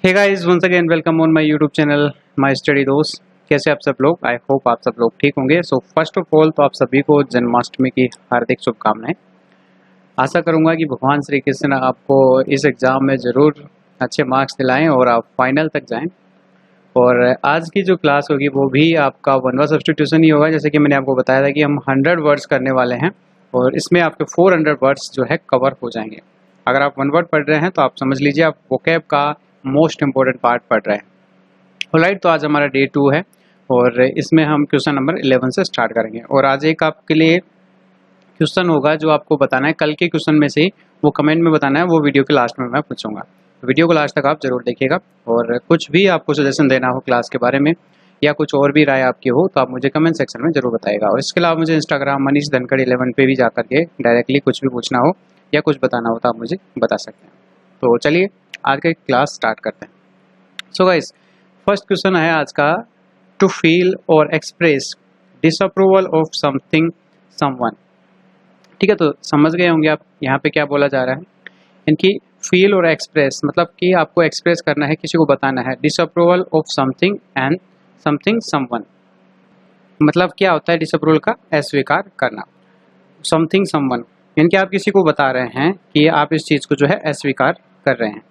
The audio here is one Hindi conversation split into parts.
Hey guys, once again welcome on my YouTube channel my study दोस्त। कैसे आप सब लोग? आई होप आप सब लोग ठीक होंगे। सो फर्स्ट ऑफ ऑल तो आप सभी को जन्माष्टमी की हार्दिक शुभकामनाएं। आशा करूंगा कि भगवान श्री कृष्ण आपको इस एग्ज़ाम में ज़रूर अच्छे मार्क्स दिलाएं और आप फाइनल तक जाएं। और आज की जो क्लास होगी वो भी आपका वन वर्ड सब्स्टिट्यूशन ही होगा। जैसे कि मैंने आपको बताया था कि हम 100 वर्ड्स करने वाले हैं और इसमें आपके 400 वर्ड्स जो है कवर हो जाएंगे। अगर आप वन वर्ड पढ़ रहे हैं तो आप समझ लीजिए आप वोकैब का मोस्ट इंपॉर्टेंट पार्ट पढ़ रहे हैं। ऑलराइट, तो आज हमारा डे 2 है और इसमें हम क्वेश्चन नंबर 11 से स्टार्ट करेंगे। और आज एक आपके लिए क्वेश्चन होगा जो आपको बताना है कल के क्वेश्चन में से ही, वो कमेंट में बताना है, वो वीडियो के लास्ट में मैं पूछूंगा। वीडियो को लास्ट तक आप जरूर देखिएगा और कुछ भी आपको सजेशन देना हो क्लास के बारे में या कुछ और भी राय आपकी हो तो आप मुझे कमेंट सेक्शन में जरूर बताइएगा। और इसके अलावा मुझे इंस्टाग्राम मनीष धनखड़ 11 पे भी जाकर के डायरेक्टली कुछ भी पूछना हो या कुछ बताना हो तो आप मुझे बता सकते हैं। तो चलिए आज का क्लास स्टार्ट करते हैं। सो गाइस, फर्स्ट क्वेश्चन है आज का, टू फील और express disapproval of something someone. ठीक है, तो समझ गए होंगे आप यहाँ पे क्या बोला जा रहा है। इनकी फील और एक्सप्रेस मतलब कि आपको एक्सप्रेस करना है, किसी को बताना है। Disapproval of something and something someone मतलब क्या होता है डिसअप्रूवल का? अस्वीकार करना। समथिंग समवन यानी कि आप किसी को बता रहे हैं कि आप इस चीज़ को जो है अस्वीकार कर रहे हैं।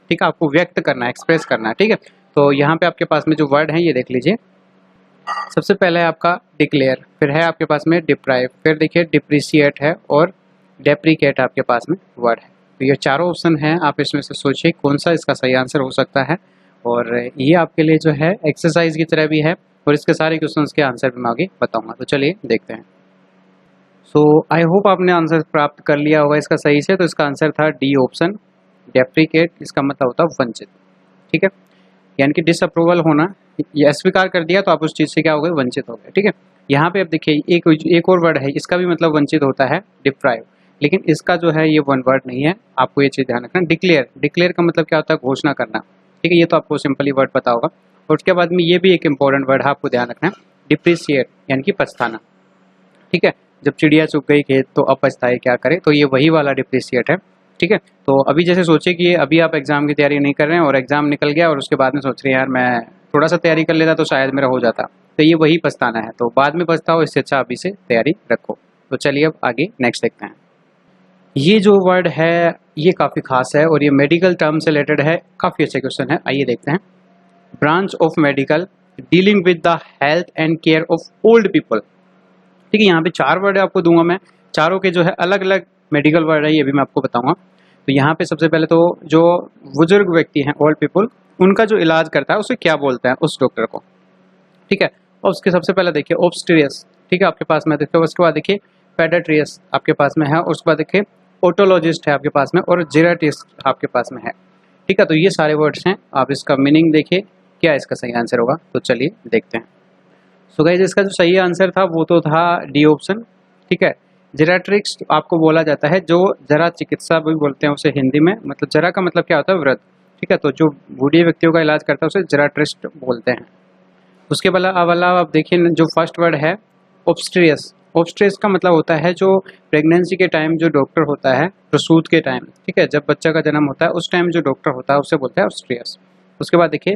ठीक है, आपको व्यक्त करना है, एक्सप्रेस करना है। ठीक है, तो यहाँ पे आपके पास में जो वर्ड है ये देख लीजिए। सबसे पहले है आपका डिक्लेयर, फिर है आपके पास में डिप्राइव, फिर देखिए डिप्रिशिएट है और डेप्रिकेट आपके पास में वर्ड है। तो ये चारों ऑप्शन हैं, आप इसमें से सोचिए कौन सा इसका सही आंसर हो सकता है। और ये आपके लिए जो है एक्सरसाइज की तरह भी है और इसके सारे क्वेश्चंस के आंसर भी मैं आगे बताऊंगा। तो चलिए देखते हैं। सो आई होप आपने आंसर प्राप्त कर लिया होगा इसका सही से। तो इसका आंसर था डी ऑप्शन, डेप्रिकेट। इसका मतलब होता है वंचित। ठीक है, यानी कि डिसअप्रूवल होना, ये अस्वीकार कर दिया तो आप उस चीज़ से क्या हो गए? वंचित हो गए। ठीक है, यहाँ पे अब देखिए एक और वर्ड है, इसका भी मतलब वंचित होता है, डिप्राइव। लेकिन इसका जो है ये वन वर्ड नहीं है, आपको ये चीज़ ध्यान रखना। डिक्लेयर, डिक्लेयर का मतलब क्या होता है? घोषणा करना। ठीक है, ये तो आपको सिंपली वर्ड पता होगा। और उसके बाद में ये भी एक इंपॉर्टेंट वर्ड है, आपको ध्यान रखना है, डिप्रिशिएट यानी कि पछताना। ठीक है, जब चिड़िया चुग गई खेत तो अब पछताए क्या करे, तो ये वही वाला डिप्रिशिएट है। ठीक है, तो अभी जैसे सोचिए कि अभी आप एग्जाम की तैयारी नहीं कर रहे हैं और एग्जाम निकल गया और उसके बाद में सोच रहे हैं यार मैं थोड़ा सा तैयारी कर लेता तो शायद मेरा हो जाता, तो ये वही पछताना है। तो बाद में पछताओ, इससे अच्छा अभी से तैयारी रखो। तो चलिए अब आगे नेक्स्ट देखते हैं। ये जो वर्ड है ये काफ़ी खास है और ये मेडिकल टर्म से रिलेटेड है। काफ़ी अच्छा क्वेश्चन है, आइए देखते हैं। Branch of medical dealing with the health and care of old people. ठीक है, यहाँ पे 4 वर्ड आपको दूंगा मैं, चारों के जो है अलग अलग मेडिकल वर्ड है, ये भी मैं आपको बताऊंगा। तो यहाँ पे सबसे पहले तो जो बुजुर्ग व्यक्ति हैं, ओल्ड पीपल, उनका जो इलाज करता है उसे क्या बोलते हैं उस डॉक्टर को? ठीक है, और उसके सबसे पहले देखिए ऑब्स्टेरियस। ठीक है, आपके पास में देखिए। उसके बाद देखिए पेडियाट्रियस आपके पास में है। उसके बाद देखिए ओटोलॉजिस्ट है आपके पास में और जेराटिस्ट आपके पास में है। ठीक है, तो ये सारे वर्ड्स हैं, आप इसका मीनिंग देखिए क्या इसका सही आंसर होगा। तो चलिए देखते हैं। सो गाइस, इसका जो सही आंसर था वो तो था डी ऑप्शन। ठीक है, जेराट्रिक्स आपको बोला जाता है, जो जरा चिकित्सा भी बोलते हैं उसे हिंदी में। मतलब जरा का मतलब क्या होता है? वृद्ध। ठीक है, तो जो बूढ़े व्यक्तियों का इलाज करता है उसे जेराट्रिस्ट बोलते हैं। उसके अलावा आप देखिए जो फर्स्ट वर्ड है ऑब्स्ट्रियस। ऑब्स्ट्रियस का मतलब होता है जो प्रेगनेंसी के टाइम जो डॉक्टर होता है, प्रसूत के टाइम, ठीक है, जब बच्चा का जन्म होता है उस टाइम जो डॉक्टर होता है उसे बोलते हैं ऑब्स्ट्रियस। उसके बाद देखिए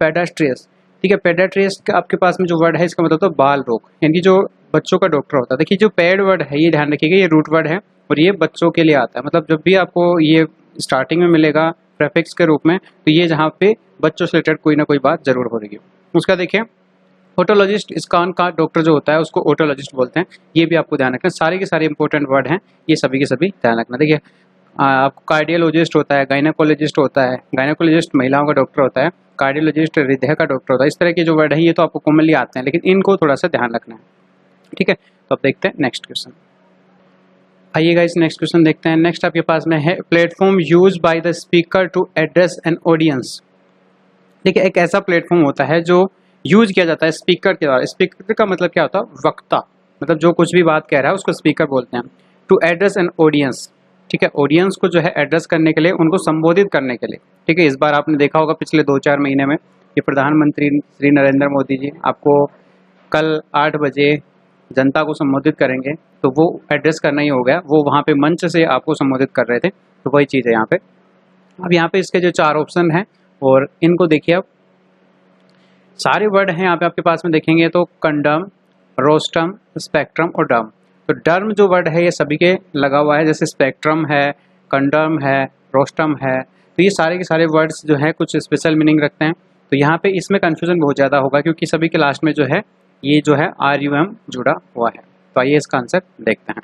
पेडास्ट्रियस। ठीक है, पेडाट्रियस का आपके पास में जो वर्ड है इसका मतलब तो बाल रोग, यानी कि जो बच्चों का डॉक्टर होता है। देखिए जो पेड वर्ड है ये ध्यान रखिएगा, ये रूट वर्ड है और ये बच्चों के लिए आता है। मतलब जब भी आपको ये स्टार्टिंग में मिलेगा प्रेफिक्स के रूप में, तो ये जहाँ पे बच्चों से रिलेटेड कोई ना कोई बात जरूर हो रही है। उसका देखिए ओटोलॉजिस्ट, इस कान का डॉक्टर जो होता है उसको ओटोलॉजिस्ट बोलते हैं। ये भी आपको ध्यान रखना, सारे के सारे इंपॉर्टेंट वर्ड हैं, ये सभी के सभी ध्यान रखना। देखिए आपको कार्डियोलॉजिस्ट होता है, गायनेकोलॉजिस्ट होता है, गायनेकोलॉजिस्ट महिलाओं का डॉक्टर होता है, कार्डियोलॉजिस्ट हृदय का डॉक्टर होता है। इस तरह के जो वर्ड है ये तो आपको कॉमनली आते हैं, लेकिन इनको थोड़ा सा ध्यान रखना है। ठीक है, तो अब देखते हैं नेक्स्ट क्वेश्चन। आइएगा इस नेक्स्ट क्वेश्चन देखते हैं। नेक्स्ट आपके पास में है platform use by the speaker to address an audience. देखिए एक ऐसा प्लेटफॉर्म होता है जो यूज किया जाता है स्पीकर के द्वारा। स्पीकर का मतलब क्या होता है? वक्ता, मतलब जो कुछ भी बात कह रहा है उसको स्पीकर बोलते हैं। टू एड्रेस एन ऑडियंस, ठीक है, ऑडियंस को जो है एड्रेस करने के लिए, उनको संबोधित करने के लिए। ठीक है, इस बार आपने देखा होगा पिछले 2-4 महीने में ये प्रधानमंत्री श्री नरेंद्र मोदी जी आपको कल 8 बजे जनता को संबोधित करेंगे, तो वो एड्रेस करना ही हो गया, वो वहाँ पे मंच से आपको संबोधित कर रहे थे। तो वही चीज़ है यहाँ पे। अब यहाँ पे इसके जो 4 ऑप्शन हैं और इनको देखिए आप, सारे वर्ड हैं यहाँ पे आपके पास में देखेंगे तो कंडम, रोस्टम, स्पेक्ट्रम और डर्म। तो डर्म जो वर्ड है ये सभी के लगा हुआ है, जैसे स्पेक्ट्रम है, कंडम है, रोस्टम है, तो ये सारे के सारे वर्ड्स जो है कुछ स्पेशल मीनिंग रखते हैं। तो यहाँ पे इसमें कन्फ्यूजन बहुत ज़्यादा होगा क्योंकि सभी के लास्ट में जो है ये जो है RUM जुड़ा हुआ है। तो आइए इसका आंसर देखते हैं।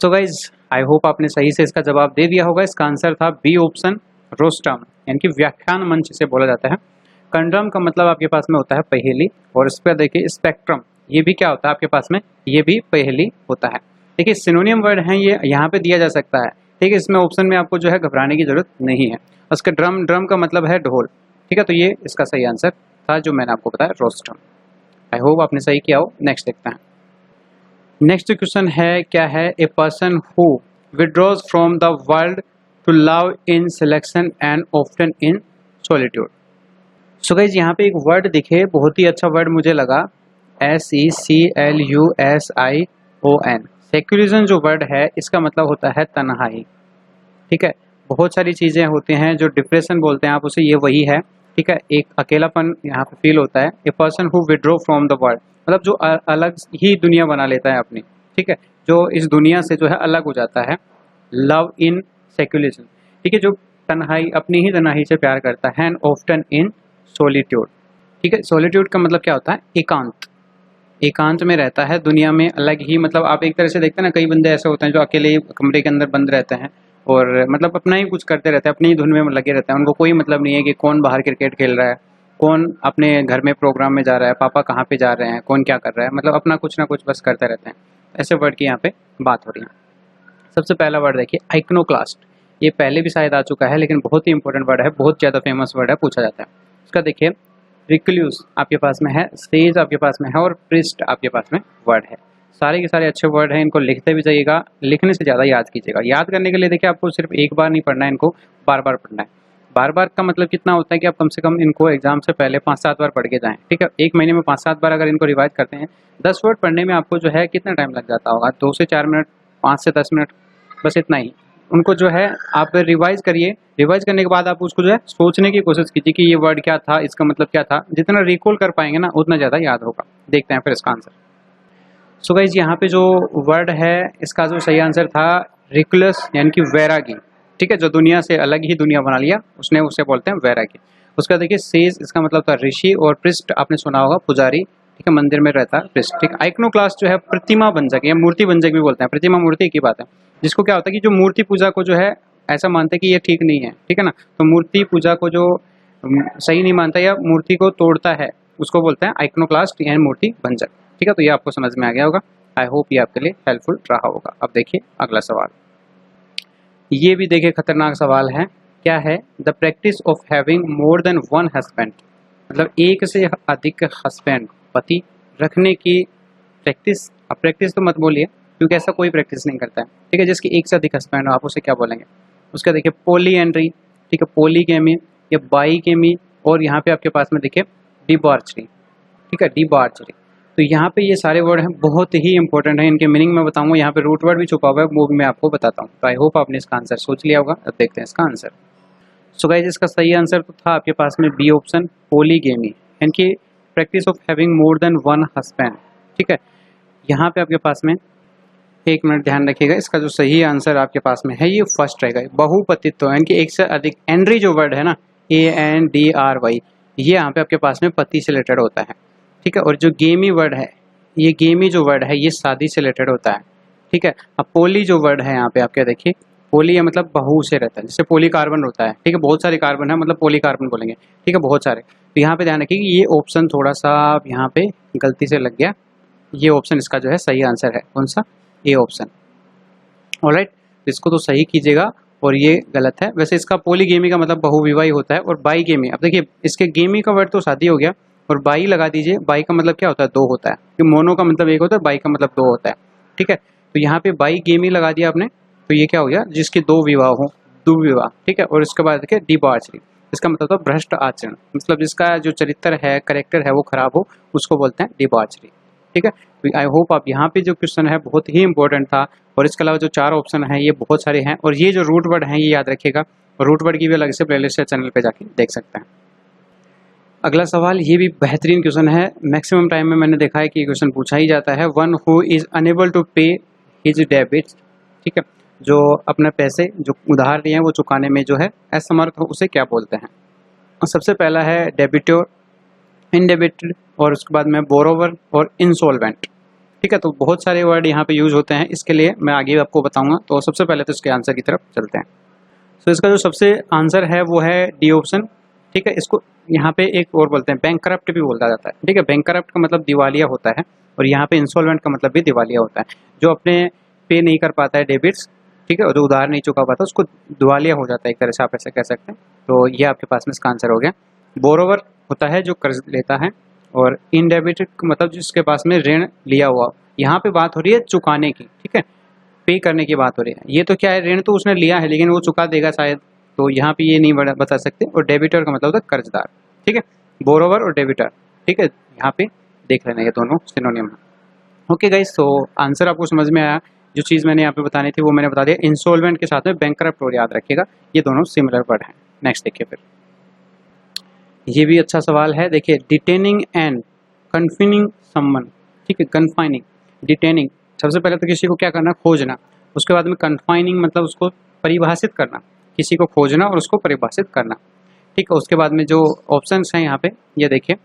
सो गाइज आई होप आपने सही से इसका जवाब दे दिया होगा। इसका आंसर था बी ऑप्शन, रोस्टम, यानी कि व्याख्यान मंच से बोला जाता है। कंडम का मतलब आपके पास में होता है पहेली, और इस पर देखिए स्पेक्ट्रम, ये भी क्या होता है आपके पास में, ये भी पहेली होता है। देखिए सिनोनियम वर्ड है ये यहाँ पे दिया जा सकता है, ठीक है, इसमें ऑप्शन में आपको जो है घबराने की जरूरत नहीं है। उसका ड्रम का मतलब है ढोल, ठीक है, तो ये इसका सही आंसर था जो मैंने आपको बताया, रोस्टम। आई होप आपने सही किया हो। नेक्स्ट देखते हैं। नेक्स्ट क्वेश्चन है, क्या है, a person who withdraws from the world to love in selection and often in solitude. So guys यहाँ पे एक वर्ड दिखे, बहुत ही अच्छा वर्ड मुझे लगा, SECLUSION। सेक्युलरिज्म जो वर्ड है इसका मतलब होता है तन्हाई, ठीक है। बहुत सारी चीज़ें होती हैं जो डिप्रेशन बोलते हैं आप उसे, ये वही है, ठीक है। एक अकेलापन यहाँ पे फील होता है। A person who withdraw from the world मतलब जो अलग ही दुनिया बना लेता है अपनी, ठीक है, जो इस दुनिया से जो है अलग हो जाता है। लव इन सेक्युलरिज्म, ठीक है, जो तन्हाई, अपनी ही तन्हाई से प्यार करता है। एंड ऑफ्टन इन सॉलिट्यूड, ठीक है। सॉलिट्यूड का मतलब क्या होता है, एकांत, एकांत में रहता है दुनिया में, अलग ही, मतलब आप एक तरह से देखते हैं ना, कई बंदे ऐसे होते हैं जो अकेले कमरे के अंदर बंद रहते हैं और मतलब अपना ही कुछ करते रहते हैं, अपनी ही धुन में लगे रहते हैं, उनको कोई मतलब नहीं है कि कौन बाहर क्रिकेट खेल रहा है, कौन अपने घर में प्रोग्राम में जा रहा है, पापा कहाँ पे जा रहे हैं, कौन क्या कर रहा है, मतलब अपना कुछ ना कुछ बस करते रहते हैं। ऐसे वर्ड की यहाँ पे बात हो रही है। सबसे पहला वर्ड देखिए आइक्नोक्लास्ट, ये पहले भी शायद आ चुका है लेकिन बहुत ही इंपॉर्टेंट वर्ड है, बहुत ज़्यादा फेमस वर्ड है, पूछा जाता है। इसका देखिए रिक्लूस आपके पास में है, सेज आपके पास में है और प्रिस्ट आपके पास में वर्ड है। सारे के सारे अच्छे वर्ड हैं, इनको लिखते भी जाइएगा, लिखने से ज़्यादा याद कीजिएगा। याद करने के लिए देखिए आपको सिर्फ एक बार नहीं पढ़ना है, इनको बार बार पढ़ना है। बार बार का मतलब कितना होता है कि आप कम से कम इनको एग्जाम से पहले 5-7 बार पढ़ के जाएं, ठीक है। एक महीने में 5-7 बार अगर इनको रिवाइज करते हैं, 10 वर्ड पढ़ने में आपको जो है कितना टाइम लग जाता होगा, 2 से 4 मिनट, 5 से 10 मिनट, बस इतना ही। उनको जो है आप रिवाइज करिए, रिवाइज करने के बाद आप उसको जो है सोचने की कोशिश कीजिए कि ये वर्ड क्या था, इसका मतलब क्या था। जितना रिकॉल कर पाएंगे ना उतना ज़्यादा याद होगा। देखते हैं फिर इसका आंसर। सो गाइज यहाँ पे जो वर्ड है इसका जो सही आंसर था रिकुलस, यानी कि वैरागी, ठीक है, जो दुनिया से अलग ही दुनिया बना लिया उसने, उसे बोलते हैं वैरागी। उसका देखिए सेज, इसका मतलब था ऋषि, और पृष्ठ आपने सुना होगा पुजारी, ठीक है, मंदिर में रहता है पृष्ठ, ठीक। आइक्नोक्लास्ट जो है प्रतिमा बंजक या मूर्ति बंजक भी बोलते हैं, प्रतिमा मूर्ति की बात है, जिसको क्या होता है कि जो मूर्ति पूजा को जो है ऐसा मानते हैं कि ये ठीक नहीं है, ठीक है ना, तो मूर्ति पूजा को जो सही नहीं मानता या मूर्ति को तोड़ता है उसको बोलते हैं आइक्नोक्लास्ट यानी मूर्ति भंजक, ठीक है। तो ये आपको समझ में आ गया होगा। आई होप ये आपके लिए हेल्पफुल रहा होगा। अब देखिए अगला सवाल, ये भी देखिए खतरनाक सवाल है। क्या है, the practice of having more than one husband, मतलब एक से अधिक हस्बैंड, पति रखने की प्रैक्टिस। अब प्रैक्टिस तो मत बोलिए क्योंकि ऐसा कोई प्रैक्टिस नहीं करता है, ठीक है, जिसकी एक से अधिक हस्बैंड हो आप उसे क्या बोलेंगे। उसका देखिए पोलीएंड्री, ठीक है, पोलीगेमी या बाईगेमी, और यहाँ पे आपके पास में देखिए डिबॉर्चरी, ठीक है, डिबॉर्चरी। तो यहाँ पे ये सारे वर्ड हैं, बहुत ही इंपॉर्टेंट है, इनके मीनिंग मैं बताऊंगा। यहाँ पे रूट वर्ड भी छुपा हुआ है, वो भी मैं आपको बताता हूँ। तो आई होप आपने इसका आंसर सोच लिया होगा। अब देखते हैं इसका आंसर। सो गाइस इसका सही आंसर तो था आपके पास में बी ऑप्शन, पोलीगेमी, यानी कि practice of having more than one husband, ठीक है। यहाँ पे आपके पास में एक मिनट ध्यान रखिएगा, इसका जो सही आंसर आपके पास में है ये फर्स्ट रहेगा, बहुपतित्व, यानी कि एक से अधिक। एंड्री जो वर्ड है ना, ANDRY, ये यहाँ पे आपके पास में पति से रिलेटेड होता है, ठीक है। और जो गेमी वर्ड है, ये गेमी जो वर्ड है ये शादी से रिलेटेड होता है, ठीक है। अब पोली जो वर्ड है यहाँ पे आपके देखिए, पोली है मतलब बहु से रहता है, जैसे पोली कार्बन होता है, ठीक है, बहुत सारे कार्बन है मतलब पोली कार्बन बोलेंगे, ठीक है, बहुत सारे। तो यहाँ पे ध्यान रखिए कि ये ऑप्शन थोड़ा सा यहाँ पे गलती से लग गया, ये ऑप्शन इसका जो है सही आंसर है, कौन सा, ए ऑप्शन। ऑलराइट, इसको तो सही कीजिएगा और ये गलत है। वैसे इसका पोलीगेमी का मतलब बहुविवाही होता है, और बाईगेमी, अब देखिए इसके गेमी का वर्ड तो शादी हो गया, और बाई लगा दीजिए, बाई का मतलब क्या होता है, दो होता है, कि मोनो का मतलब एक होता है, बाई का मतलब दो होता है, ठीक है। तो यहाँ पे बाई गेमी लगा दिया आपने, तो ये क्या हो गया, जिसके दो विवाह हो, दुविवाह, ठीक है। और इसके बाद देखिए डिबॉर्चरी, इसका मतलब तो भ्रष्ट आचरण, मतलब जिसका जो चरित्र है, करेक्टर है वो खराब हो, उसको बोलते हैं डिबॉर्चरी, ठीक है। तो आई होप आप यहाँ पे जो क्वेश्चन है बहुत ही इंपॉर्टेंट था, और इसके अलावा जो चार ऑप्शन हैं ये बहुत सारे हैं, और ये जो रूट वर्ड हैं ये याद रखिएगा, और रूट वर्ड की भी अलग से प्लेलिस्ट है, चैनल पे जाके देख सकते हैं। अगला सवाल ये भी बेहतरीन क्वेश्चन है, मैक्सिमम टाइम में मैंने देखा है कि ये क्वेश्चन पूछा ही जाता है। One who is unable to pay his debits, ठीक है, जो अपने पैसे जो उधार लिए हैं वो चुकाने में जो है असमर्थ हो, उसे क्या बोलते हैं। और सबसे पहला है डेबिटर, इनडेबिटेड, और उसके बाद में बोरोवर और इंसॉल्वेंट, ठीक है। तो बहुत सारे वर्ड यहाँ पे यूज होते हैं, इसके लिए मैं आगे आपको बताऊंगा। तो सबसे पहले तो इसके आंसर की तरफ चलते हैं। तो इसका जो सबसे आंसर है वो है डी ऑप्शन, ठीक है। इसको यहाँ पे एक और बोलते हैं बैंकरप्ट भी बोला जाता है, ठीक है। बैंकरप्ट का मतलब दिवालिया होता है, और यहाँ पे इंसॉल्वेंट का मतलब भी दिवालिया होता है। जो अपने पे नहीं कर पाता है डेबिट्स, ठीक है, और जो उधार नहीं चुका पाता उसको दिवालिया हो जाता है, एक तरह से आप ऐसे कह सकते हैं। तो ये आपके पास में इसका आंसर हो गया। बोरोवर होता है जो कर्ज लेता है, और इनडेबिटेड मतलब जिसके पास में ऋण लिया हुआ। यहाँ पे बात हो रही है चुकाने की, ठीक है, पे करने की बात हो रही है। ये तो क्या है, ऋण तो उसने लिया है लेकिन वो चुका देगा शायद, तो यहाँ पे ये नहीं बता सकते। और डेबिटर का मतलब होता है कर्जदार, ठीक है, बोरोवर और डेबिटर, ठीक है। यहाँ पे देख लेना, ये दोनों सिनोनिम है। ओके गाइस, तो आंसर आपको समझ में आया। जो चीज़ मैंने यहाँ पे बतानी थी वो मैंने बता दिया। इंसॉल्वेंट के साथ में बैंकरप्ट और याद रखिएगा, ये दोनों सिमिलर वर्ड हैं। नेक्स्ट देखिए, फिर ये भी अच्छा सवाल है। देखिए, डिटेनिंग एंड कन्फाइनिंग समवन, ठीक है, कन्फाइनिंग, डिटेनिंग, सबसे पहले तो किसी को क्या करना, खोजना। उसके बाद में कन्फाइनिंग मतलब उसको परिभाषित करना, किसी को खोजना और उसको परिभाषित करना, ठीक है। उसके बाद में जो ऑप्शंस हैं यहाँ पे, ये देखिए,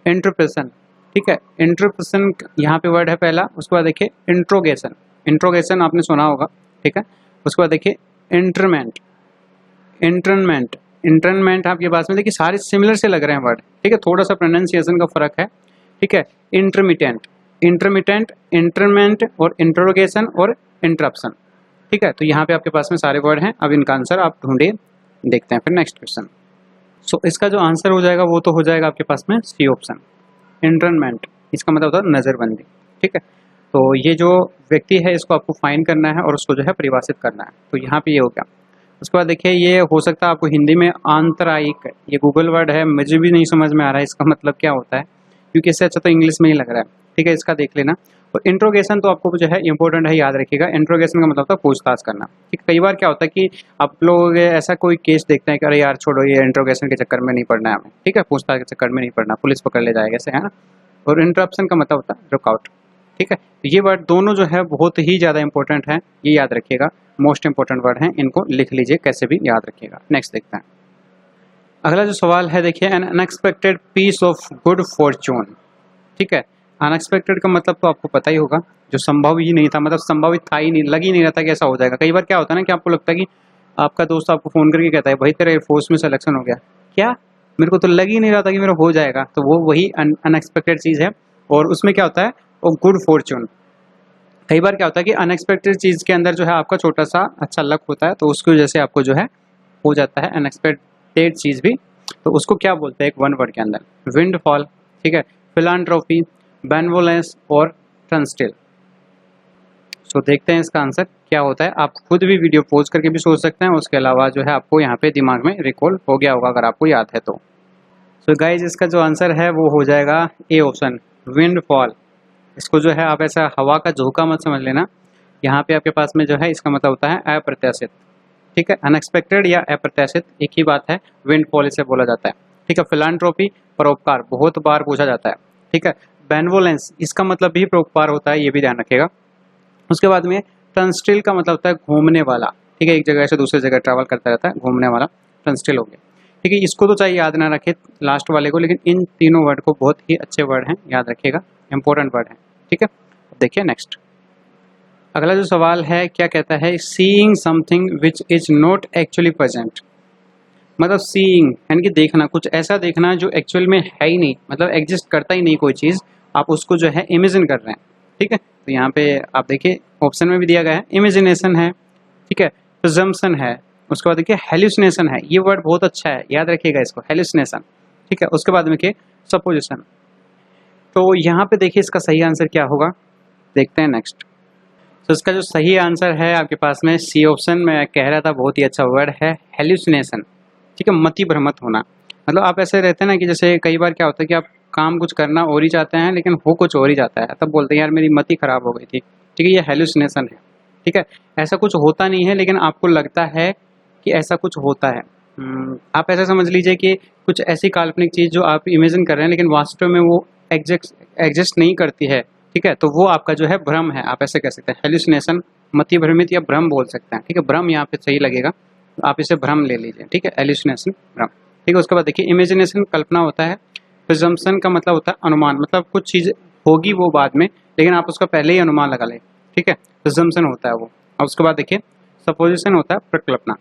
इंटरप्रेशन, ठीक है, इंटरप्रेशन यहाँ पे वर्ड है पहला। उसके बाद देखिए इंट्रोगेशन, इंट्रोगेशन आपने सुना होगा, ठीक है। उसके बाद देखिए इंटरमेंट, इंटरमेंट, इंटरमेंट आपके पास में देखिए सारे सिमिलर से लग रहे हैं वर्ड, ठीक है, थोड़ा सा प्रोनाउंसिएशन का फर्क है, ठीक है। इंटरमिटेंट, इंटरमिटेंट, इंटरमेंट और इंट्रोगेशन और इंटरप्शन, ठीक है। तो यहाँ पे आपके पास में सारे वर्ड हैं। अब इनका आंसर आप ढूंढे, देखते हैं फिर नेक्स्ट क्वेश्चन। सो इसका जो आंसर हो जाएगा वो तो हो जाएगा आपके पास में सी ऑप्शन, इंटरमेंट। इसका मतलब होता है नज़रबंदी, ठीक है। तो ये जो व्यक्ति है इसको आपको फाइन करना है और उसको जो है परिभाषित करना है, तो यहाँ पे ये हो गया। उसके बाद देखिए, ये हो सकता है आपको हिंदी में आंतरायिक, ये गूगल वर्ड है, मुझे भी नहीं समझ में आ रहा है इसका मतलब क्या होता है, क्योंकि इससे अच्छा तो इंग्लिश में ही लग रहा है, ठीक है, इसका देख लेना। और इंट्रोगेशन तो आपको जो है इंपॉर्टेंट है, याद रखिएगा। इंट्रोगेशन का मतलब होता है पूछताछ करना, ठीक। कई बार क्या होता है कि आप लोग ऐसा कोई केस देखते हैं कि अरे यार छोड़ो, ये इंट्रोगेशन के चक्कर में नहीं पड़ना है हमें, ठीक है, पूछताछ के चक्कर में नहीं पड़ना, पुलिस पकड़ ले जाएगा ऐसे, है ना। और इंटरप्शन का मतलब होता है रुकआउट, ठीक है। तो ये वर्ड दोनों जो है बहुत ही ज़्यादा इंपॉर्टेंट है, ये याद रखिएगा, मोस्ट इंपॉर्टेंट वर्ड हैं, इनको लिख लीजिए, कैसे भी याद रखिएगा। नेक्स्ट देखते हैं। अगला जो सवाल है देखिए, an unexpected piece of good fortune, ठीक है। अनएक्सपेक्टेड का मतलब तो आपको पता ही होगा, जो संभव ही नहीं था, मतलब संभावित था ही नहीं, लग ही नहीं रहा था कि ऐसा हो जाएगा। कई बार क्या होता है ना कि आपको लगता है कि आपका दोस्त आपको फ़ोन करके कहता है भाई तेरे एयरफोर्स में सिलेक्शन हो गया, क्या, मेरे को तो लग ही नहीं रहा था कि मेरा हो जाएगा। तो वो वही अनएक्सपेक्टेड चीज़ है, और उसमें क्या होता है, वो गुड फॉर्चून। कई बार क्या होता है कि अनएक्सपेक्टेड चीज़ के अंदर जो है आपका छोटा सा अच्छा लक होता है, तो उसकी वजह से आपको जो है हो जाता है अनएक्सपेक्टेड चीज़ भी। तो उसको क्या बोलते हैं एक वन वर्ड के अंदर, विंडफॉल, ठीक है, फिलांथ्रोपी, बेनवोलेंस और टर्नस्टिल। सो देखते हैं इसका आंसर क्या होता है। आप खुद भी वीडियो पॉज करके भी सोच सकते हैं, उसके अलावा जो है आपको यहाँ पे दिमाग में रिकॉल हो गया होगा अगर आपको याद है तो। सो गाइज, इसका जो आंसर है वो हो जाएगा ए ऑप्शन, विंडफॉल। इसको जो है आप ऐसा हवा का झोंका मत समझ लेना, यहाँ पे आपके पास में जो है इसका मतलब होता है अप्रत्याशित, ठीक है। अनएक्सपेक्टेड या अप्रत्याशित एक ही बात है, विंडफॉल इसे बोला जाता है, ठीक है। फिलांथ्रोपी, परोपकार, बहुत बार पूछा जाता है, ठीक है। बेनवोलेंस, इसका मतलब भी परोपकार होता है, ये भी ध्यान रखिएगा। उसके बाद में टर्नस्टिल का मतलब होता है घूमने वाला, ठीक है, एक जगह से दूसरी जगह ट्रैवल करता रहता है, घूमने वाला टर्नस्टिल हो गया, ठीक है। इसको तो चाहिए याद ना रखे लास्ट वाले को, लेकिन इन तीनों वर्ड को बहुत ही अच्छे वर्ड हैं, याद रखिएगा, इंपॉर्टेंट वर्ड हैं, ठीक है। देखिए नेक्स्ट, अगला जो सवाल है क्या कहता है, seeing something which is not actually present. मतलब सीइंग यानी कि देखना, कुछ ऐसा देखना जो एक्चुअल में है ही नहीं, मतलब एग्जिस्ट करता ही नहीं कोई चीज़, आप उसको जो है इमेजिन कर रहे हैं, ठीक है। तो यहाँ पे आप देखिए ऑप्शन में भी दिया गया है, इमेजिनेशन है, ठीक है, प्रिजम्पशन है, उसके बाद देखिए हेल्यूसिनेशन है। ये वर्ड बहुत अच्छा है, याद रखिएगा इसको, हेल्यूसिनेशन, ठीक है। उसके बाद में देखिए सपोजिशन। तो यहाँ पे देखिए इसका सही आंसर क्या होगा, देखते हैं नेक्स्ट। तो इसका जो सही आंसर है आपके पास में सी ऑप्शन, मैं कह रहा था बहुत ही अच्छा वर्ड है, हेल्यूसिनेशन, ठीक है, मति भ्रमित होना। मतलब आप ऐसे रहते हैं ना कि जैसे कई बार क्या होता है कि आप काम कुछ करना और ही चाहते हैं लेकिन हो कुछ और ही जाता है, तब बोलते हैं यार मेरी मति खराब हो गई थी, ठीक है, ये हेल्यूसिनेशन है, ठीक है। ऐसा कुछ होता नहीं है लेकिन आपको लगता है कि ऐसा कुछ होता है। आप ऐसा समझ लीजिए कि कुछ ऐसी काल्पनिक चीज़ जो आप इमेजिन कर रहे हैं लेकिन वास्तव में वो एग्जिस्ट नहीं करती है, ठीक है, तो वो आपका जो है भ्रम है, आप ऐसे कह सकते हैं। हेलुसिनेशन, मति भ्रमित या भ्रम बोल सकते हैं, ठीक है, भ्रम यहाँ पे सही लगेगा, तो आप इसे भ्रम ले लीजिए, ठीक है, हेलुसिनेशन भ्रम, ठीक है। उसके बाद देखिए इमेजिनेशन कल्पना होता है, प्रिजम्पशन का मतलब होता है अनुमान, मतलब कुछ चीज़ होगी वो बाद में लेकिन आप उसका पहले ही अनुमान लगा लें, ठीक है, प्रिजम्पशन होता है वो। और उसके बाद देखिए सपोजिशन होता है प्रकल्पना,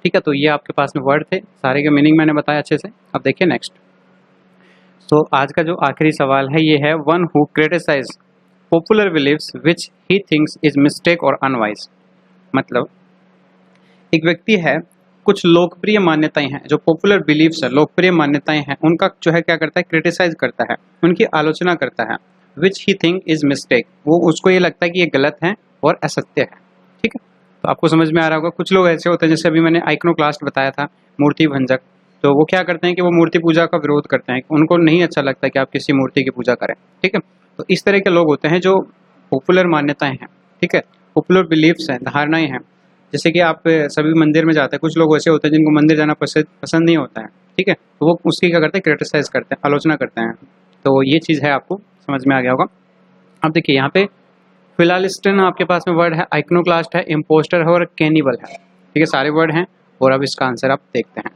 ठीक है। तो ये आपके पास में वर्ड थे, सारे के मीनिंग मैंने बताया अच्छे से। अब देखिए नेक्स्ट, तो आज का जो आखिरी सवाल है ये है, one who criticize popular beliefs which he thinks is mistake और अनवाइज। मतलब एक व्यक्ति है, कुछ लोकप्रिय मान्यताएं हैं, जो पॉपुलर बिलीव्स है, लोकप्रिय मान्यताएं हैं, उनका जो है क्या करता है, क्रिटिसाइज करता है, उनकी आलोचना करता है। विच ही थिंक इज मिस्टेक, वो उसको ये लगता है कि ये गलत है और असत्य है, ठीक है। तो आपको समझ में आ रहा होगा, कुछ लोग ऐसे होते हैं, जैसे अभी मैंने आइकनोक्लास्ट बताया था, मूर्ति भंजक, तो वो क्या करते हैं कि वो मूर्ति पूजा का विरोध करते हैं, उनको नहीं अच्छा लगता कि आप किसी मूर्ति की पूजा करें, ठीक है। तो इस तरह के लोग होते हैं जो पॉपुलर मान्यताएं हैं, ठीक है, पॉपुलर बिलीव्स हैं, धारणाएं हैं। जैसे कि आप सभी मंदिर में जाते हैं, कुछ लोग ऐसे होते हैं जिनको मंदिर जाना पसंद नहीं होता है, ठीक है, तो वो उसकी क्या करते हैं, क्रिटिसाइज करते हैं, आलोचना करते हैं। तो ये चीज़ है, आपको समझ में आ गया होगा। अब देखिए यहाँ पे फिलालिस्टन आपके पास में वर्ड है, आइकनोक्लास्ट है, इम्पोस्टर है और कैनिबल है, ठीक है, सारे वर्ड हैं। और अब इसका आंसर आप देखते हैं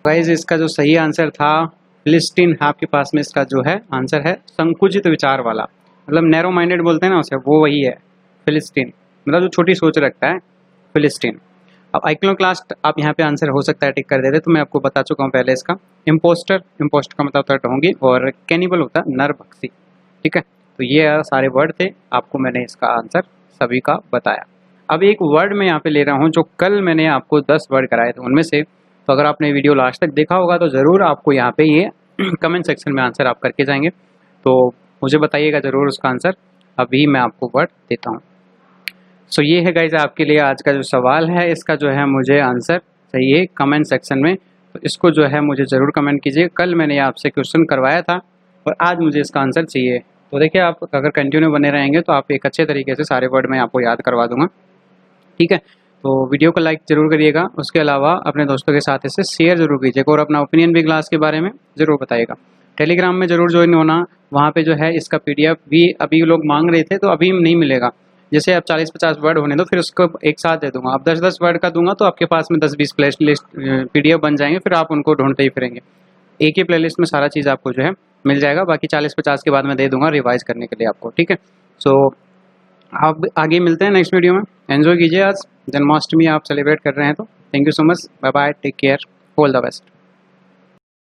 गाइज। इसका जो सही आंसर था फिलिस्टीन है आपके पास में, इसका जो है आंसर है संकुचित विचार वाला, मतलब नैरो माइंडेड बोलते हैं ना उसे, वो वही है फिलिस्टीन, मतलब जो छोटी सोच रखता है, फिलिस्टीन। अब आइकनोक्लास्ट आप यहाँ पे आंसर हो सकता है टिक कर देते, तो मैं आपको बता चुका हूँ पहले इसका। इम्पोस्टर का मतलब होता है ढोंगी, और कैनिबल होता है नरभक्षी, ठीक है। तो ये सारे वर्ड थे, आपको मैंने इसका आंसर सभी का बताया। अब एक वर्ड मैं यहाँ पे ले रहा हूँ, जो कल मैंने आपको 10 वर्ड कराए थे उनमें से, तो अगर आपने वीडियो लास्ट तक देखा होगा तो ज़रूर आपको यहाँ पे ये कमेंट सेक्शन में आंसर आप करके जाएंगे, तो मुझे बताइएगा ज़रूर उसका आंसर। अभी मैं आपको वर्ड देता हूँ। सो ये है गाइज आपके लिए आज का जो सवाल है, इसका जो है मुझे आंसर चाहिए कमेंट सेक्शन में, तो इसको जो है मुझे ज़रूर कमेंट कीजिए। कल मैंने आपसे क्वेश्चन करवाया था और आज मुझे इसका आंसर चाहिए। तो देखिए, आप अगर कंटिन्यू बने रहेंगे तो आप एक अच्छे तरीके से सारे वर्ड मैं आपको याद करवा दूंगा, ठीक है। तो वीडियो को लाइक ज़रूर करिएगा, उसके अलावा अपने दोस्तों के साथ इसे शेयर ज़रूर कीजिएगा और अपना ओपिनियन भी क्लास के बारे में ज़रूर बताइएगा। टेलीग्राम में ज़रूर ज्वाइन होना, वहाँ पे जो है इसका PDF भी अभी लोग मांग रहे थे, तो अभी नहीं मिलेगा। जैसे आप 40-50 वर्ड होने दो, फिर उसको एक साथ दे दूंगा। अब 10-10 वर्ड का दूंगा तो आपके पास में 10-20 प्ले लिस्ट PDF बन जाएंगे, फिर आप उनको ढूंढते ही फिरेंगे। एक ही प्लेलिस्ट में सारा चीज़ आपको जो है मिल जाएगा। बाकी 40-50 के बाद मैं दे दूंगा रिवाइज करने के लिए आपको, ठीक है। सो अब आगे मिलते हैं नेक्स्ट वीडियो में। एंजॉय कीजिए, आज जन्माष्टमी आप सेलिब्रेट कर रहे हैं तो thank you so much, bye bye, take care, all the best.